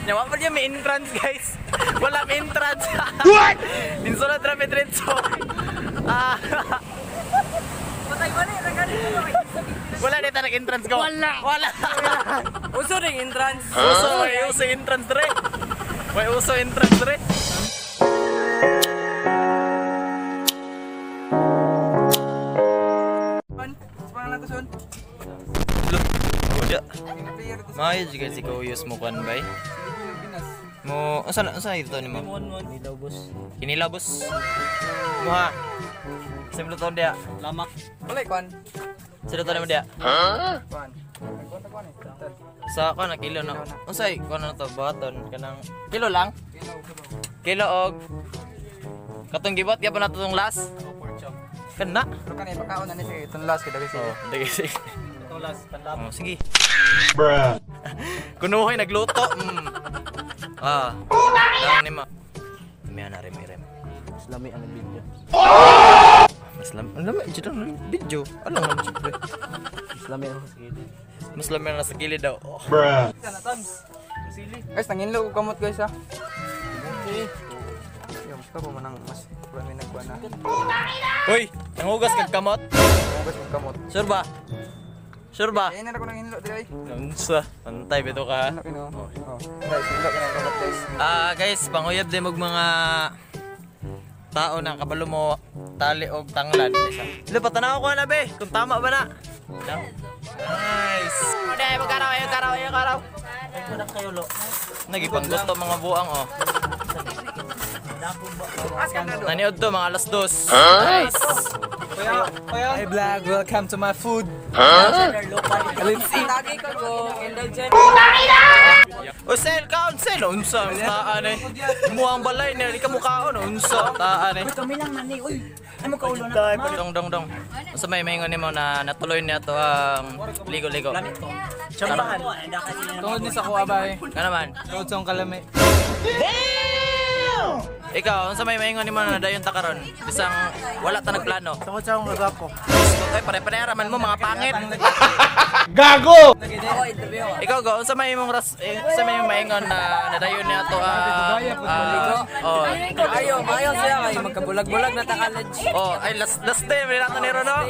Nyawa pa niya may entrance guys. Wala may entrance. What? Insulot rapid rinso. Wala dito nag-entrance ko. Wala. Uso ring entrance. Uso entrance dire. May uso entrance dire. Kuya. Mayo juga si Kuyos mo kan bay. Mo asa ito ni mo? Kinilaw boss. Kinilaw boss. Muha. Sebelum tahun dia. Lamak. Boleh kuan. Sebelum tahun dia. Kuan. Kuan. Sa kana kilo na. Unsay kana to baton kanang kilo lang? Kilo og katong gibot gyapon nato tong last. Kena. Pero kan ipakaon na ni si tunlas kita kasi. Oh, dagi sige. Itong last panlap. Oh, sige. Bruh. Kunuhay nagluto. Lang ni ma. May ana rem. Mas lami ang video. Mas lami jud ang video. Alam mo siyempre. Mas lami ang sige. Mas lami na sa gilid daw. Oh. Kana tams. Sili. Guys, nanginlo og kamot guys ha. Okay. Yo, mas ko manang mas problema nagkuan na. Hoy, nangugas kag kamot. Guys, og kamot. Sure ba? Sure ba? Ay na ko nanginlo dire ay. Unsa? Pantay bito ka. Ano kino? Oh. Guys, hinlo ka ng kamot guys. Guys, panguyab din mag mga tao na kabalo mo tali og tanglad. Dilo patanaw ko na be, kung tama ba na. Nice. Dai magkaraw. Ay ko na kayo lo. Nagipang gusto mga buang oh. Naniod to mga alas 2. Nice. Hey vlog, welcome to my food. Lagi ka go. Indulgent. O sel kaon sel unsa taan eh. Muang balay ni ka mukhaon unsa taan eh. Kami lang nani. Uy. Ay mo kaulo na. Dong. Unsa may maingon nimo na natuloy niya to ang ligo-ligo. Chambahan. Tungod ni sa kuha ba eh. Ka naman. Tungod sa kalami. Ikaw, unsa may maingon nimo na dayon ta karon? Bisang wala ta nagplano. Tungod sa akong gagapo. Kay pare-pareha man mo mga pangit. Gago! Ikaw go, unsa may imong unsa may imong maingon na nadayon niya to Mayo siya kay magkabulag-bulag na ta college. ay last day may nato ni Rono.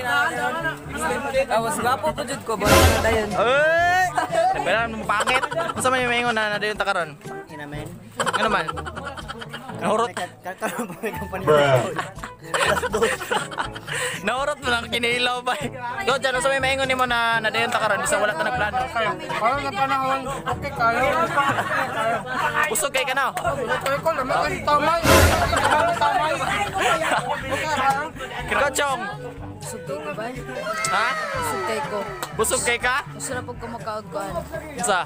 Awas gapo po jud ko bala na dayon. Ay! Pero mo pangit. Unsa may maingon na nadayon ta karon? Inamen. Ano man? Nahurot. Karon pa may company. Nahurot mo lang kinilaw ba? Go, dyan, unsa may maingon nimo na nadayon ta karon bisang wala ta nagplano. Parang na panahon. Okay kayo. Usog kay kana. Okay ko lang kasi tamay. Ikaw, Chong. Sugay ko ba? Ha? Sugay ko. Busog kay ka? Masarap pag kumakaagkuhan. Unsa?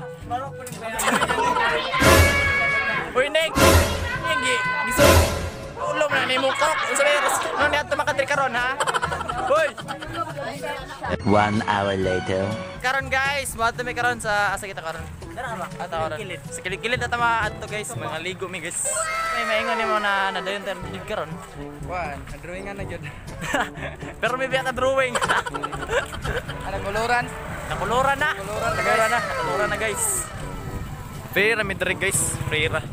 Uy, Nick! Nigi! Giso! Ulo mo na ni mo kok! Unsa may nung niya tumakadri karon ha? Uy! 1 hour later. Karon guys, maadto mi karon sa asa kita karon. Ato karon. Sa kilid-kilid ata maadto guys, mga ligo mi guys. May maingon nimo na nadayon ta did karon. Kuan, drawingan na gyud. Pero may biya ka drawing. Ana koloran. Nakuluran na guys. Pera mi diri guys, pera.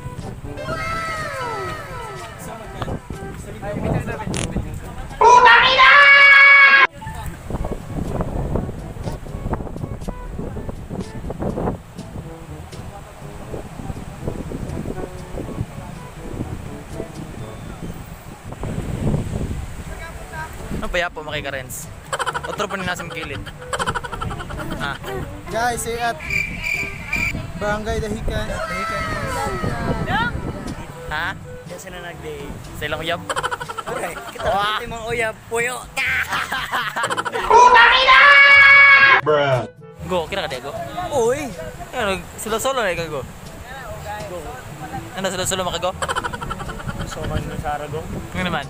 Ano pa yapo makikarens? Otro pa ni nasim kilid. Ha? Guys, say at Barangay Dahican. Ha? Diyan sila nag-day. Sa ilang uyab? Kita natin mga uyab. Puyo. Go, kira ka di go? Uy. Ano, solo-solo na ikaw go? Ano, solo-solo makago? Gusto ko na sa Arago. Ano naman?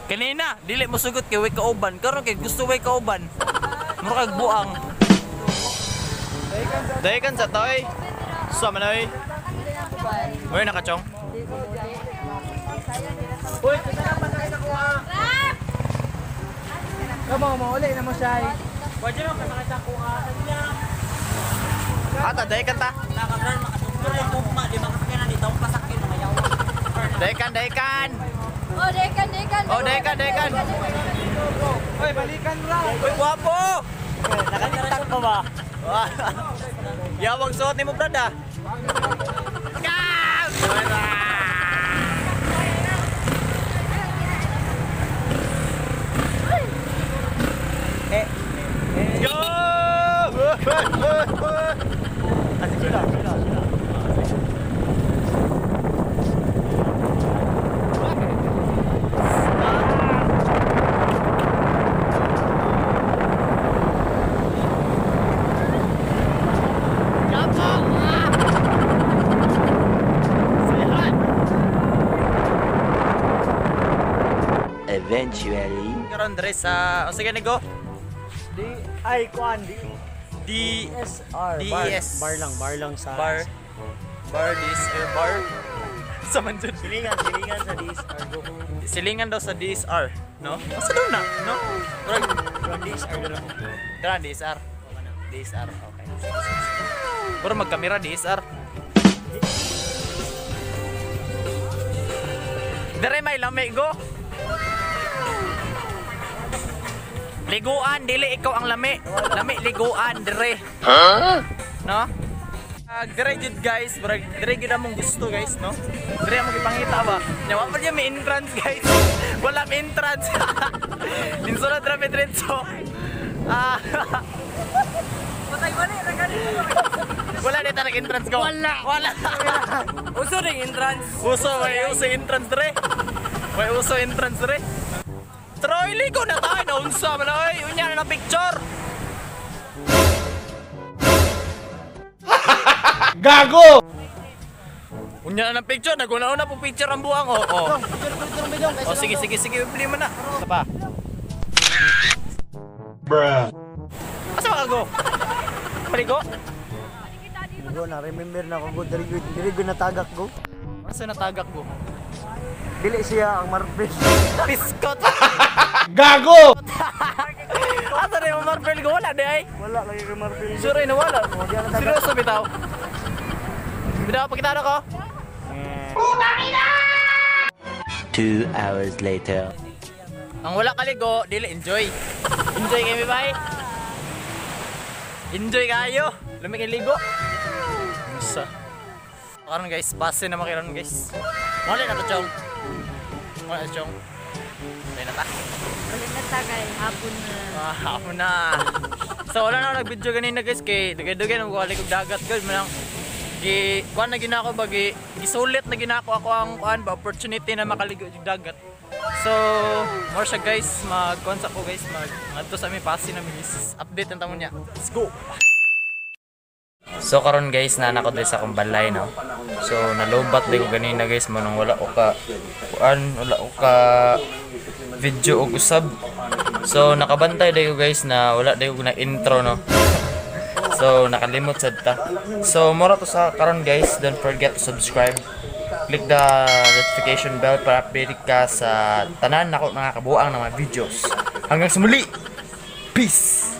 Kanina, dili mo sugot kay way kauban. Karon kay gusto way kauban. Muro kag buang. Dahikan sa toy. Sama na oy. Uy, nakachong. Uy, kita pa tayo nakuha. Kamo, mauli na mo siya. Wadyo lang kay makita ko niya. Ata, dahikan ta. Nakakran makatugtog ang pokman. Dekan. Oh, dekan. Oh, dekan. Hoy, balikan ra. Uy, guwapo! Nakatiktak ko ba? Yawang suot ni mo, brad, ah. Go! Eventually. Karon dre sa o sige ni go. Kuan, D DSR. DS. Bar lang sa... bar this bar. Sa man jud. Silingan sa DSR. Go. Silingan daw sa DSR, no? Asa daw na, no? From DSR na lang. Tara, DSR. DSR, okay. Pero magkamera DSR. Dere may lami go. Liguan, dili ikaw ang lami. Lami liguan dire. No? Dire jud guys, dire jud among gusto guys, no? Dire among ipangita ba? Nya wa pa diya may entrance guys. Wala may entrance. Insulot ra medretso. Wala dito nag-entrance ko. Wala. Uso ring entrance. Uso entrance dire. May uso entrance dire. Troy, ligo na tayo. Naunsa man oy. Unya na picture. Gago! Unya na picture. Naguna-una po picture ang buang. Oh. Oh, sige. Bili mo na. Isa pa. Bruh. Asa ka go? Paligo? Go na, remember na ako go. Diri go natagak go. Asa natagak go? Dili siya ang Marvel. Piskot. Gago! Asa na yung Marvel go? Wala di ay. Wala lagi kay Marvel. Sure na wala. Seryoso bitaw. Bitaw, pakita na ko. 2 hours later. Ang wala kaligo, dili enjoy. Enjoy kayo, bye. Enjoy kayo. Lumik yung ligo. Isa. Karon guys, pase na makiron guys. Mali na to, Chong. Mali na Chong. Mali na ta. Balik na tagay, hapon na. Hapon na. So wala na nag-video ganina guys kay dugay-dugay nang kuha dagat guys. Manang kuan na ginako ba gisulit na ginako ako ang kuan ba opportunity na makaligo yung dagat. So more siya guys, mag-contact ko guys, ngadto sa aming pasi na miss. Update ang tamo niya. Let's go. So karon guys, na ko diri sa akong balay no. So nalobat di ko ganina guys manong wala ko ka video og usab. So nakabantay di ko guys na wala di ko na intro no. So nakalimot sad ta. So mora to sa karon guys, don't forget to subscribe. Click the notification bell para update ka sa tanan nako mga kabuang ng mga videos. Hanggang sa muli. Peace.